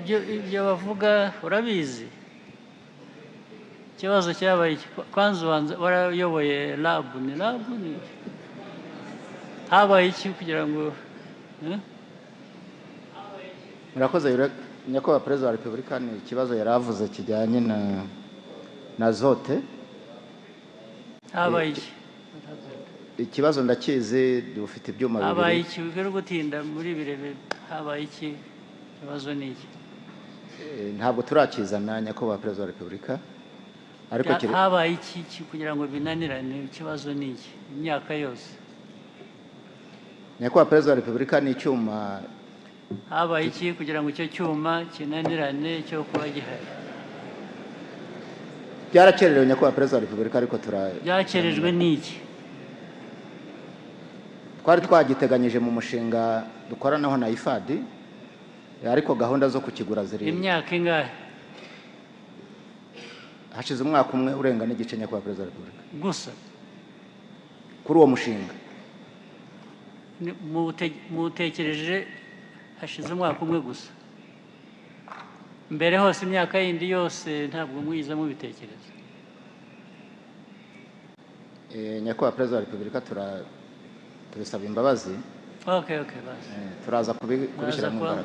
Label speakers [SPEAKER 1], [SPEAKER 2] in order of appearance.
[SPEAKER 1] ibyo bavuga urabizi ikibazo cyabaye kwanza warayoboye lab ni habaye iki kugira ngo
[SPEAKER 2] murakoze nyakubahwa perezida wa repubulika ni ikibazo yaravuze kijyanye na zote
[SPEAKER 1] habaye iki
[SPEAKER 2] ikibazo ndakizi dufite ibyuma bibiri
[SPEAKER 1] habaye iki bigera gutinda muri birebe habaye iki ikibazo ni iki
[SPEAKER 2] ntabwo turakizana nyakubahwa perezida wa repubulika ariko
[SPEAKER 1] habaye iki kugira ngo binanirane ikibazo ni iki imyaka yose
[SPEAKER 2] nyakubahwa perezida wa repubulika ni icyuma
[SPEAKER 1] habaye iki kugira ngo icyo cyuma kinanirane cyo kuba gihari
[SPEAKER 2] byarakererewe nyakubahwa perezida wa repubulika ariko
[SPEAKER 1] byakerejwe n'iki
[SPEAKER 2] twari twagiteganyije mu mushinga dukoranaho na IFAD ariko gahunda zo kukigura ziri
[SPEAKER 1] imyaka ingahe
[SPEAKER 2] hashize umwaka umwe urenga n'igice nyakubahwa perezida wa repubulika
[SPEAKER 1] gusa
[SPEAKER 2] kuri uwo mushinga
[SPEAKER 1] mutekereje hashize umwaka umwe gusa mbere hose imyaka yindi yose ntabwo mwiza mubitekereza
[SPEAKER 2] nyakubahwa perezida wa repubulika turasaba imbabazi
[SPEAKER 1] okay basi
[SPEAKER 2] turaza kubishyira mu mbaraga